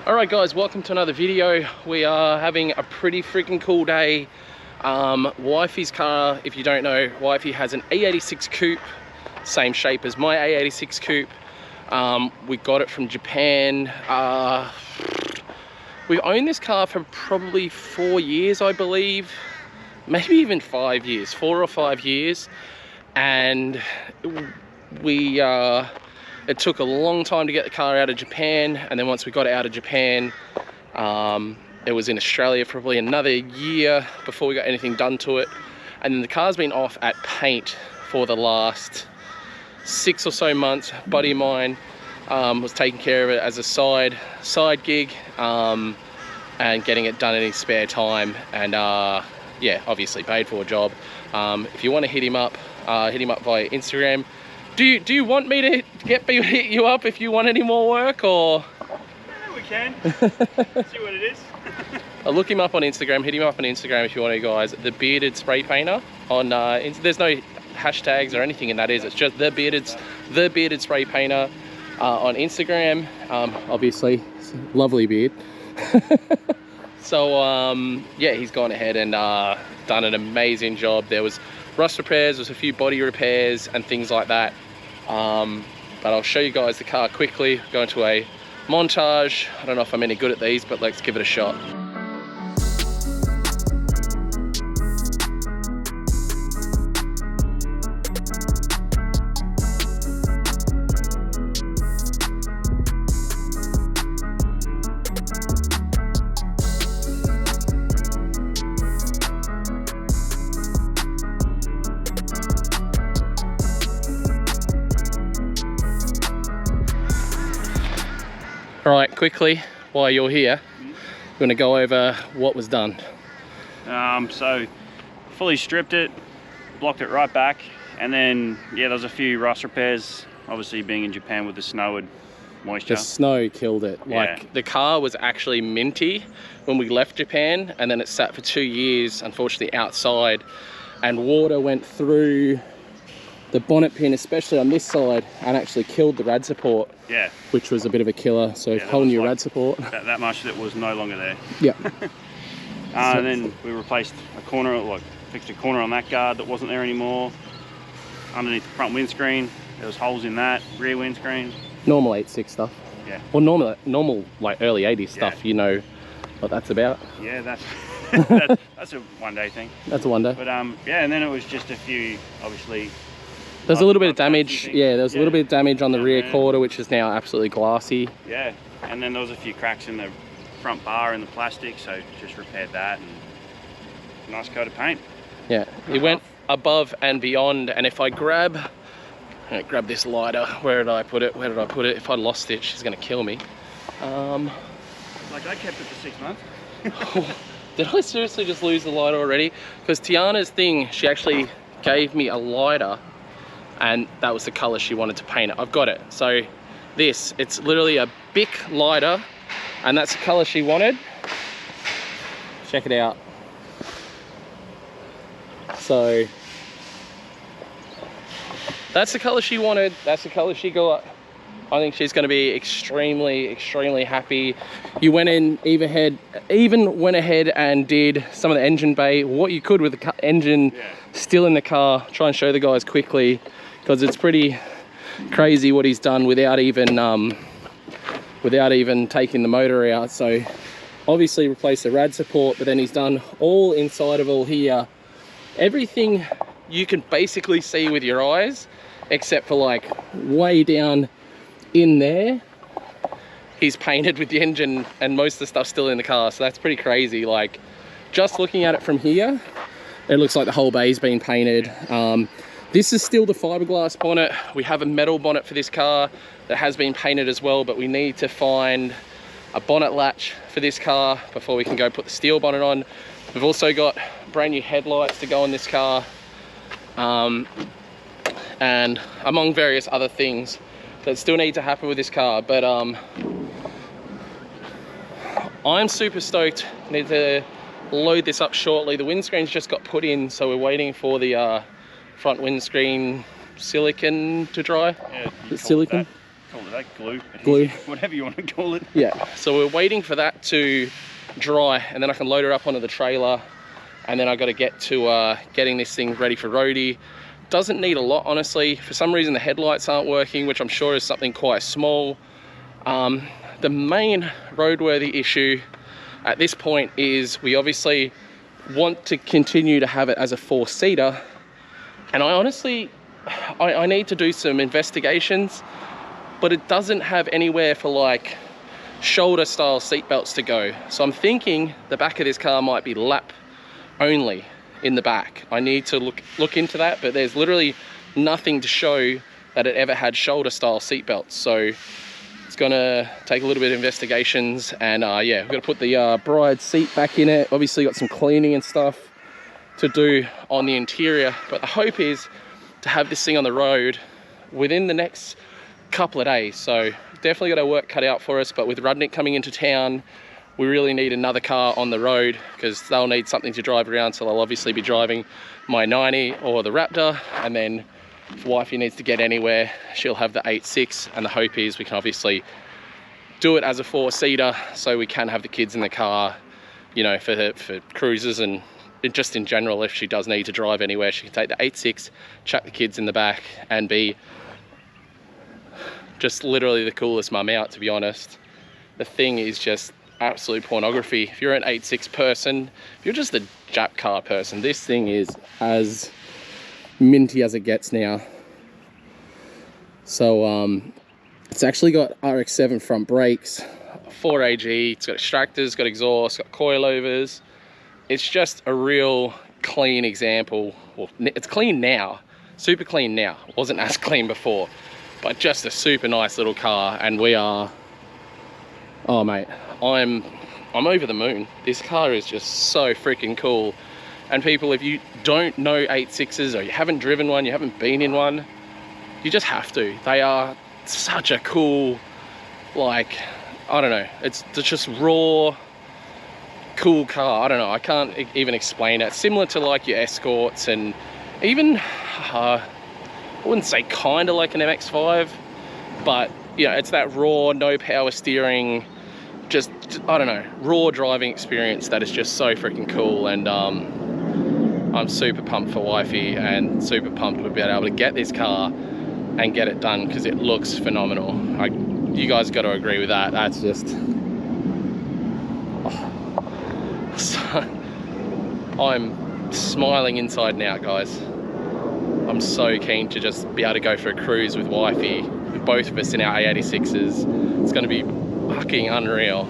Alright guys, welcome to another video. We are having a pretty freaking cool day. Wifey's car, if you don't know, Wifey has an ae86 coupe, same shape as my ae86 coupe. We got it from Japan. We've owned this car for probably 4 years, I believe. Maybe even 5 years, 4 or 5 years. And it took a long time to get the car out of Japan, and then once we got it out of Japan, it was in Australia for probably another year before we got anything done to it. And then the car's been off at paint for the last 6 or so months. A buddy of mine was taking care of it as a side gig, and getting it done in his spare time, and yeah, obviously paid for a job. If you want to hit him up via Instagram. Do you want me to hit you up if you want any more work, or? Yeah, we can. See what it is. I'll look him up on Instagram. Hit him up on Instagram if you want to, guys. The Bearded Spray Painter on. There's no hashtags or anything in that, is it's just the Bearded Spray Painter on Instagram. Obviously, lovely beard. So yeah, he's gone ahead and done an amazing job. There was rust repairs, there's a few body repairs and things like that. But I'll show you guys the car quickly, go into a montage. I don't know if I'm any good at these, but let's give it a shot. All right, quickly, while you're here, we're gonna go over what was done. So fully stripped it, blocked it right back, and then yeah, there was a few rust repairs. Obviously, being in Japan with the snow and moisture. The snow killed it. Like, the car was actually minty when we left Japan, and then it sat for 2 years, unfortunately, outside, and water went through the bonnet pin, especially on this side, and actually killed the rad support. Yeah. Which was a bit of a killer. So whole new rad support. That much that was no longer there. Yeah. And then we replaced a corner, like fixed a corner on that guard that wasn't there anymore. Underneath the front windscreen, there was holes in that rear windscreen. Normal 86 stuff. Yeah. Well, normal like early 80s stuff. You know what that's about. Yeah, that's that's a one-day thing. That's a one day. But yeah, and then it was just a few, obviously. There's a little bit of damage. Yeah, there's a little bit of damage on the rear quarter, which is now absolutely glassy. Yeah, and then there was a few cracks in the front bar and the plastic, so just repaired that, and nice coat of paint. Yeah, it went above and beyond. And if I grab this lighter, where did I put it? If I lost it, she's gonna kill me. Like, I kept it for 6 months. Did I seriously just lose the lighter already? Because Tiana's thing, she actually gave me a lighter, and that was the color she wanted to paint it. I've got it. So it's literally a Bic lighter, and that's the color she wanted. Check it out. So that's the color she wanted. That's the color she got. I think she's going to be extremely happy. You went in, even went ahead and did some of the engine bay, what you could with the engine still in the car. Try and show the guys quickly, because it's pretty crazy what he's done without even taking the motor out. So obviously replaced the rad support, but then he's done all inside of all here. Everything you can basically see with your eyes, except for like way down in there, he's painted with the engine, and most of the stuff's still in the car. So that's pretty crazy. Like, just looking at it from here, it looks like the whole bay's been painted. This is still the fiberglass bonnet. We have a metal bonnet for this car that has been painted as well, but we need to find a bonnet latch for this car before we can go put the steel bonnet on. We've also got brand new headlights to go on this car, and among various other things that still need to happen with this car. But I'm super stoked. Need to load this up shortly. The windscreen's just got put in, so we're waiting for the front windscreen silicon to dry. Yeah, silicon. Call it that? Glue? Glue. Whatever you want to call it. Yeah, so we're waiting for that to dry, and then I can load it up onto the trailer, and then I got to get to getting this thing ready for roadie. Doesn't need a lot, honestly. For some reason the headlights aren't working, which I'm sure is something quite small. The main roadworthy issue at this point is we obviously want to continue to have it as a 4-seater, and I honestly I need to do some investigations, but it doesn't have anywhere for like shoulder style seat belts to go. So I'm thinking the back of this car might be lap only in the back. I need to look into that, but there's literally nothing to show that it ever had shoulder style seat belts. So it's gonna take a little bit of investigations, and yeah, we're gonna put the bride seat back in it. Obviously got some cleaning and stuff to do on the interior, but the hope is to have this thing on the road within the next couple of days. So definitely got our work cut out for us, but with Rudnick coming into town, we really need another car on the road, because they'll need something to drive around. So they'll obviously be driving my 90 or the Raptor, and then if wifey needs to get anywhere, she'll have the 86, and the hope is we can obviously do it as a 4-seater, so we can have the kids in the car, you know, for cruises, and just in general, if she does need to drive anywhere, she can take the 86, chuck the kids in the back, and be just literally the coolest mum out, to be honest. The thing is just absolute pornography. If you're an 86 person, if you're just a Jap car person, this thing is as minty as it gets now. So it's actually got RX-7 front brakes, 4AG, it's got extractors, got exhaust, got coilovers. It's just a real clean example. Well, it's clean now, super clean now. It wasn't as clean before, but just a super nice little car. And we are, oh mate, I'm over the moon. This car is just so freaking cool. And people, if you don't know 86s, or you haven't driven one, you haven't been in one, you just have to. They are such a cool, like, I don't know, it's just raw, cool car. I don't know, I can't even explain it. Similar to like your Escorts, and even, I wouldn't say kind of like an MX-5, but you know, it's that raw, no power steering, just, I don't know, raw driving experience that is just so freaking cool. And I'm super pumped for wifey, and super pumped we'll be able to get this car and get it done, because it looks phenomenal. You guys got to agree with that. That's just, oh. So, I'm smiling inside and out, guys. I'm so keen to just be able to go for a cruise with wifey, with both of us in our ae86s. It's going to be fucking unreal.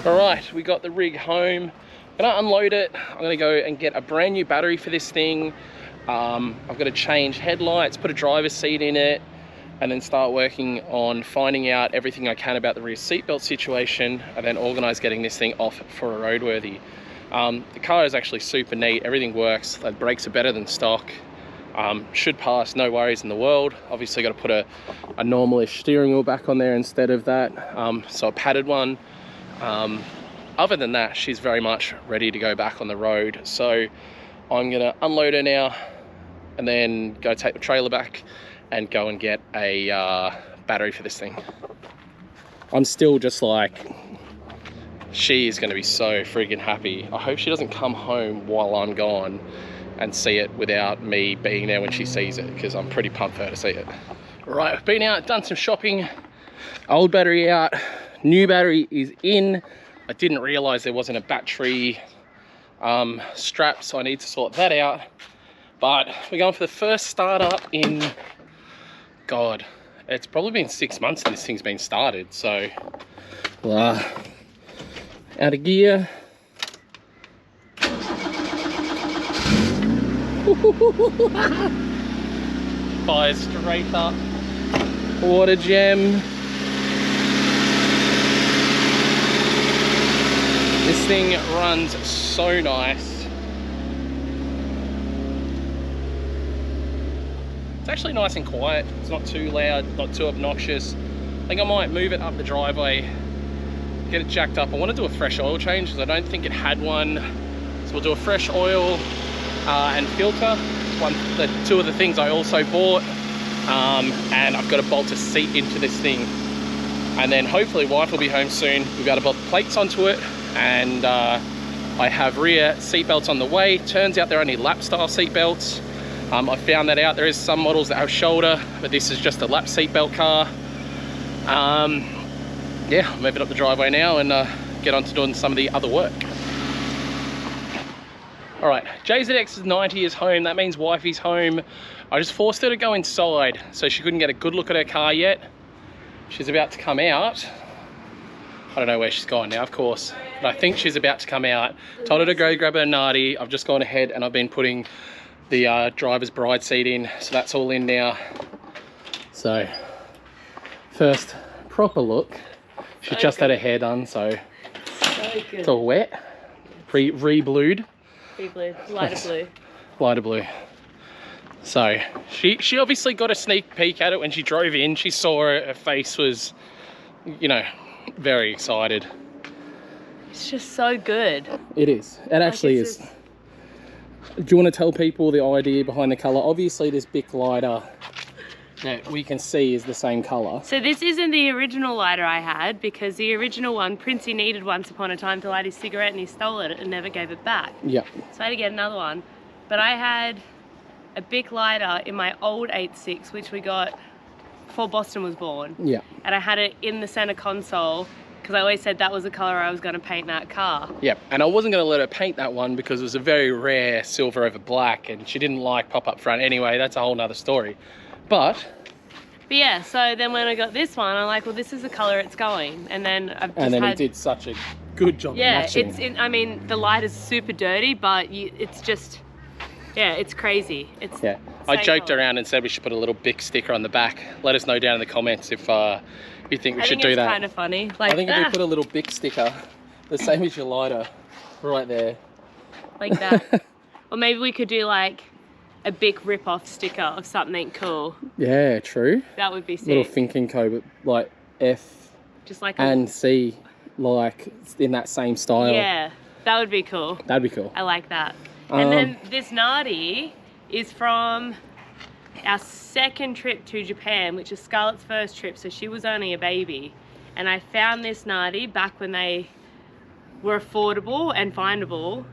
Alright, we got the rig home. I'm gonna unload it. I'm gonna go and get a brand new battery for this thing. I've got to change headlights, put a driver's seat in it, and then start working on finding out everything I can about the rear seatbelt situation, and then organise getting this thing off for a roadworthy. The car is actually super neat. Everything works. The brakes are better than stock. Should pass, no worries in the world. Obviously got to put a normal-ish steering wheel back on there instead of that, so a padded one. Other than that, she's very much ready to go back on the road. So I'm gonna unload her now, and then go take the trailer back and go and get a battery for this thing. I'm still just like, she is gonna be so friggin' happy. I hope she doesn't come home while I'm gone and see it without me being there when she sees it, because I'm pretty pumped for her to see it. Right, I've been out, done some shopping. Old battery out, new battery is in. I didn't realize there wasn't a battery strap, so I need to sort that out. But we're going for the first startup in, God, it's probably been 6 months since this thing's been started. So out of gear. Fires straight up. What a gem. This thing runs so nice. It's actually nice and quiet. It's not too loud, not too obnoxious. I think I might move it up the driveway, get it jacked up. I want to do a fresh oil change because I don't think it had one. So we'll do a fresh oil and filter. Two of the things I also bought. And I've got to bolt a seat into this thing. And then hopefully wife will be home soon. We've got to bolt the plates onto it. And I have rear seat belts on the way. Turns out they're only lap style seat belts. I found that out. There is some models that have shoulder, but this is just a lap seat belt car. Yeah, I'll move it up the driveway now and get on to doing some of the other work. All right, JZX90 is home. That means wifey's home. I just forced her to go inside, so she couldn't get a good look at her car yet. She's about to come out. I don't know where she's gone now, of course, but I think she's about to come out. Told her to go grab her natty. I've just gone ahead and I've been putting the driver's bride seat in, so that's all in now. So, first proper look. She just had her hair done, so it's all wet. Re-blued. Re-blued, lighter blue. Lighter blue. So she obviously got a sneak peek at it when she drove in. She saw her face was, you know, very excited. It's just so good. It is. It actually is. Just... Do you want to tell people the idea behind the colour? Obviously this Bic lighter that we can see is the same colour. So this isn't the original lighter I had, because the original one, Princey needed once upon a time to light his cigarette and he stole it and never gave it back. Yeah. So I had to get another one. But I had a Bic lighter in my old ae86, which we got before Boston was born. Yeah. And I had it in the center console because I always said that was the color I was going to paint that car. Yep. And I wasn't going to let her paint that one because it was a very rare silver over black and she didn't like pop-up front anyway. That's a whole nother story. But yeah, so then when I got this one, I'm like, well, this is the color it's going. And then I've just it did such a good job of matching. I mean, the light is super dirty, but it's just, yeah, it's crazy. It's I joked around and said we should put a little Bic sticker on the back. Let us know down in the comments if you think we should do that. I think it's kind of funny. Like, I think if we put a little Bic sticker, the same as your lighter, right there. Like that. Or maybe we could do like a Bic rip-off sticker of something cool. Yeah, true. That would be sick. Little Fink and Co, but like F just like and C, like in that same style. Yeah, that would be cool. That'd be cool. I like that. And then this natty is from our second trip to Japan, which is Scarlett's first trip, so she was only a baby. And I found this natty back when they were affordable and findable.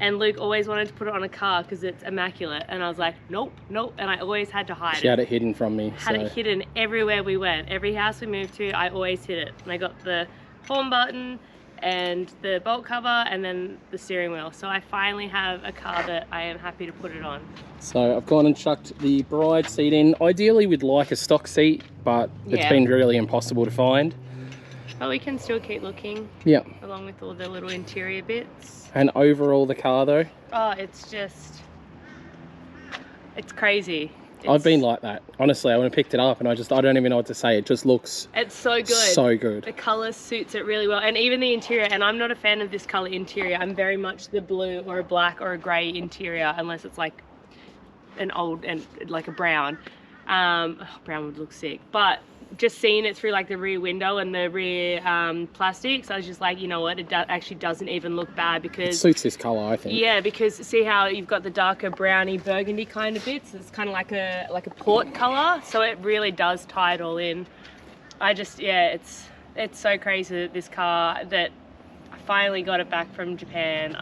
And Luke always wanted to put it on a car because it's immaculate. And I was like, nope, nope. And I always had to hide it. She had it hidden from me. Had it hidden everywhere we went. Every house we moved to, I always hid it. And I got the horn button and the bolt cover and then the steering wheel. So I finally have a car that I am happy to put it on. So I've gone and chucked the bride seat in. Ideally we'd like a stock seat, but it's been really impossible to find. But we can still keep looking. Yeah. Along with all the little interior bits. And overall the car though? Oh, it's just, it's crazy. I've been like that. Honestly, I when I picked it up and I don't even know what to say. It just looks... It's so good. So good. The colour suits it really well. And even the interior, and I'm not a fan of this colour interior. I'm very much the blue or a black or a grey interior, unless it's like an old and like a brown. Brown would look sick. But just seeing it through like the rear window and the rear plastics, I was just like, you know what, it actually doesn't even look bad because... It suits this colour, I think. Yeah, because see how you've got the darker browny burgundy kind of bits? It's kind of like a port colour, so it really does tie it all in. I just, yeah, it's so crazy that this car, that I finally got it back from Japan.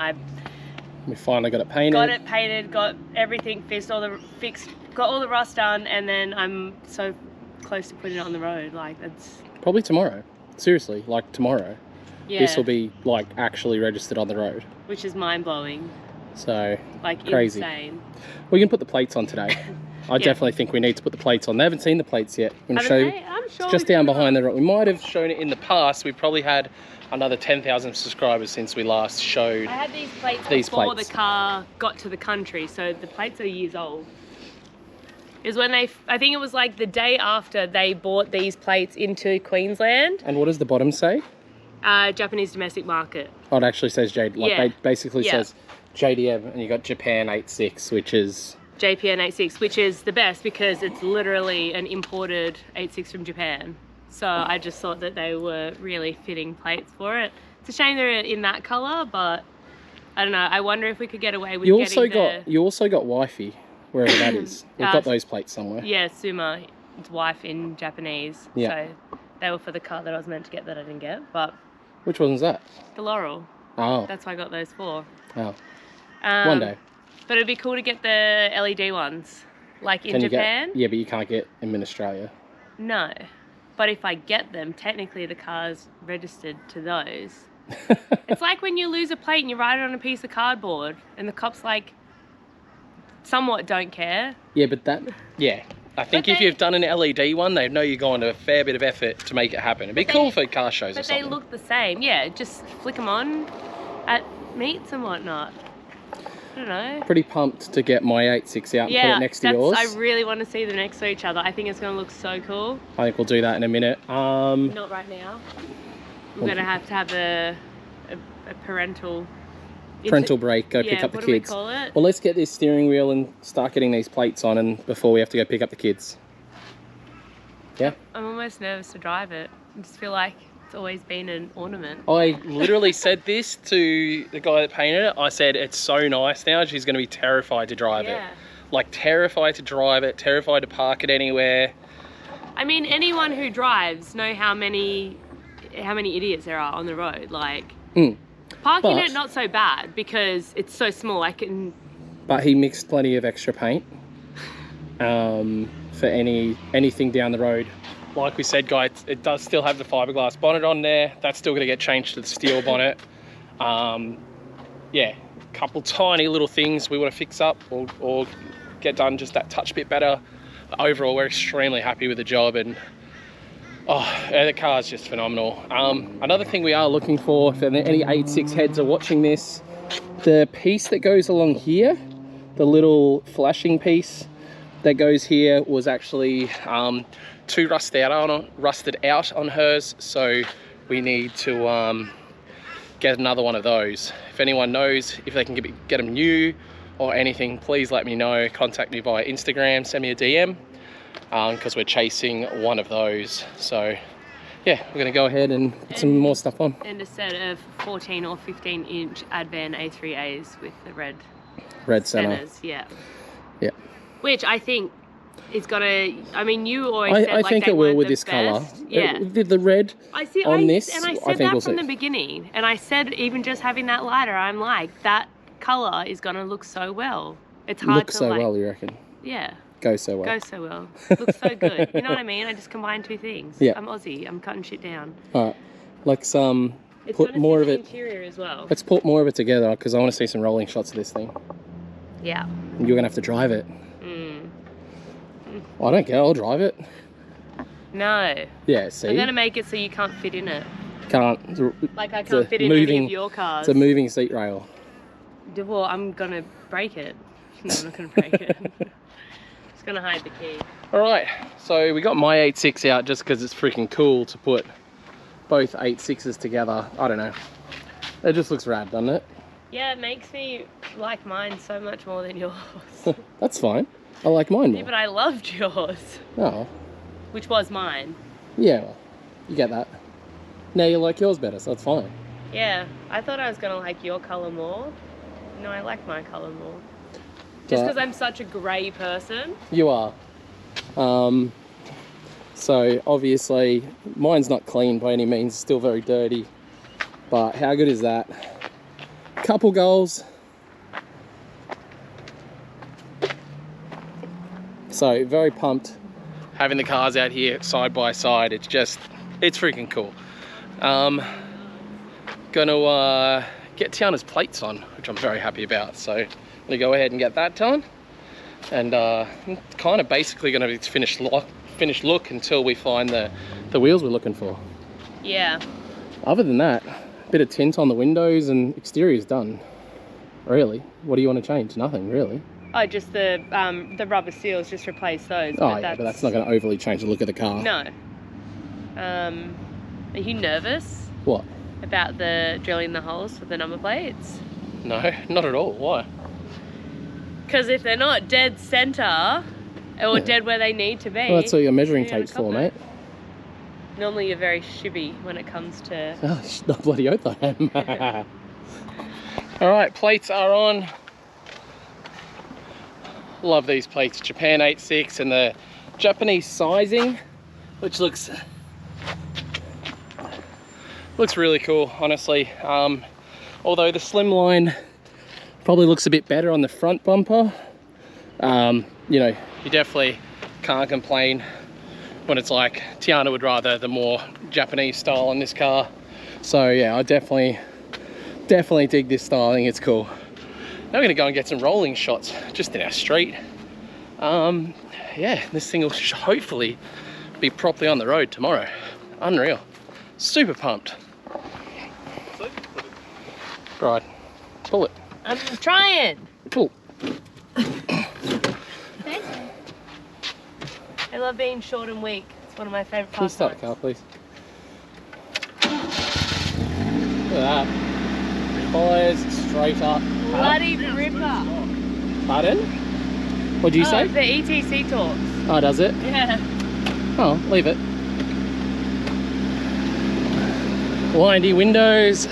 We finally got it painted. Got it painted, got everything fixed, got all the rust done, and then I'm so close to putting it on the road. Like, that's probably tomorrow. Seriously, like tomorrow. Yeah. This will be like actually registered on the road. Which is mind blowing. So like crazy. Insane. We can put the plates on today. I definitely think we need to put the plates on. They haven't seen the plates yet. I'm going to show you. I'm sure it's just down behind the road. We might have shown it in the past. We probably had another 10,000 subscribers since we last showed. I had these plates before the car got to the country, so the plates are years old. Is when I think it was like the day after they bought these plates into Queensland. And what does the bottom say? Japanese domestic market. Oh, it actually says basically says JDM, and you got Japan 86, which is JPN 86, which is the best because it's literally an imported 86 from Japan. So I just thought that they were really fitting plates for it. It's a shame they're in that colour, but I don't know. I wonder if we could get away with You also got wifey, wherever that is. We've got those plates somewhere. Yeah, Suma, it's wife in Japanese. Yeah. So they were for the car that I was meant to get that I didn't get, but... Which one's that? The Laurel. Oh. That's what I got those for. Oh. One day. But it'd be cool to get the LED ones, like in Japan. Yeah, but you can't get them in Australia. No. But if I get them, technically the car's registered to those. It's like when you lose a plate and you write it on a piece of cardboard and the cops like somewhat don't care. Yeah, but I think if you've done an LED one, they know you're going to a fair bit of effort to make it happen. It'd be cool for car shows or something. But they look the same. Yeah, just flick them on at meets and whatnot. I don't know. Pretty pumped to get my 86 out and put it next to yours. I really want to see them next to each other. I think it's going to look so cool. I think we'll do that in a minute. Not right now. We're going to have a parental break, go pick up the kids. What do we call it? Well, let's get this steering wheel and start getting these plates on and before we have to go pick up the kids. Yeah? I'm almost nervous to drive it. I just feel like it's always been an ornament. I literally said this to the guy that painted it. I said, it's so nice now. She's going to be terrified to drive it. Like, terrified to drive it, terrified to park it anywhere. I mean, anyone who drives know how many idiots there are on the road. Like, parking it, not so bad because it's so small. But he mixed plenty of extra paint for anything down the road. Like we said, guys, it does still have the fiberglass bonnet on there. That's still going to get changed to the steel bonnet. Yeah, a couple tiny little things we want to fix up or get done just that touch bit better. But overall, we're extremely happy with the job, and the car's just phenomenal. Another thing we are looking for, if any 86 heads are watching this, the piece that goes along here, the little flashing piece that goes here was actually too rusted out on hers, so we need to get another one of those. If anyone knows if they can get them new or anything, please let me know. Contact me via Instagram, send me a DM, because we're chasing one of those. So yeah, we're gonna go ahead and put some more stuff on. And a set of 14 or 15 inch Advan A3As with the red centers. Yeah. Which I think is gonna, I mean, you always said I think it will with this colour. Yeah. The red on this, and I said that from the beginning. And I said even just having that lighter, I'm like, that colour is gonna look so well. It's hard to so well, you reckon? Yeah. Go so well. Go so well. Looks so good. You know what I mean? I just combined two things. Yeah. I'm Aussie. I'm cutting shit down. All right. Let's put more of it. Interior as well. Let's put more of it together because I want to see some rolling shots of this thing. Yeah. And you're gonna have to drive it. I don't care. I'll drive it. No. Yeah. See. I'm gonna make it so you can't fit in it. Can't. Like I can't fit in any of your cars. It's a moving seat rail. Well, I'm gonna break it. No, I'm not gonna break it. Just gonna hide the key. Alright, so we got my 86 out just because it's freaking cool to put both 86s together. I don't know. It just looks rad, doesn't it? Yeah, it makes me like mine so much more than yours. That's fine. I like mine more. Yeah, but I loved yours. Oh. Which was mine. Yeah, well, you get that. Now you like yours better, so that's fine. Yeah, I thought I was gonna like your colour more. No, I like my colour more. Just because I'm such a grey person. You are. So obviously mine's not clean by any means, still very dirty. But how good is that? Couple goals. So very pumped having the cars out here side by side. It's freaking cool. Gonna get Tiana's plates on, which I'm very happy about. So I'm gonna go ahead and get that done. And kind of basically gonna be finished look until we find the wheels we're looking for. Yeah. Other than that, a bit of tint on the windows and exterior's done. Really? What do you want to change? Nothing, really. Oh, just the rubber seals, just replace those. Oh, yeah, but that's not going to overly change the look of the car. No. Are you nervous? What? about the drilling the holes for the number plates? No, not at all. Why? Because if they're not dead centre, or dead where they need to be... Well, that's what your measuring tape's for, mate. Normally you're very shibby when it comes to... Oh, not bloody oath I am. Alright, plates are on. Love these plates. Japan 86 and the Japanese sizing, which looks really cool, honestly. Although the slimline probably looks a bit better on the front bumper. You know, you definitely can't complain when it's like Tiana would rather the more Japanese style on this car. So yeah, I definitely dig this style. I think it's cool. Now we're gonna go and get some rolling shots just in our street. Yeah, this thing will hopefully be properly on the road tomorrow. Unreal. Super pumped. Right, pull it. I'm trying. Pull. I love being short and weak. It's one of my favourite Can you start the car, please? Look at that. Fires straight up. Bloody ripper. Pardon? What did you say? The ETC talks. Oh, does it? Yeah. Oh, leave it. Windy windows.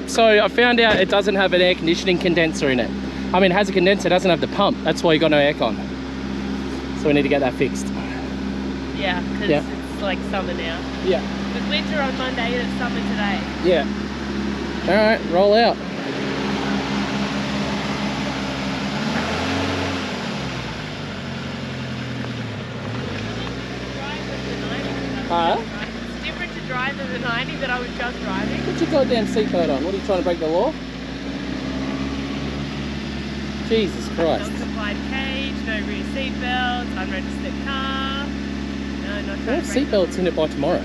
So I found out it doesn't have an air conditioning condenser in it. I mean, it has a condenser, it doesn't have the pump. That's why you got no aircon. So we need to get that fixed. Yeah, because it's like summer now. Yeah. It was winter on Monday and it's summer today. Yeah. All right, roll out. It's different to drive as a 90 that I was just driving. Put your goddamn seatbelt on. What are you trying to break the law? Jesus Christ. Non-compliant cage, no rear seatbelts, unregistered car. No, not We'll have seatbelts in it by tomorrow.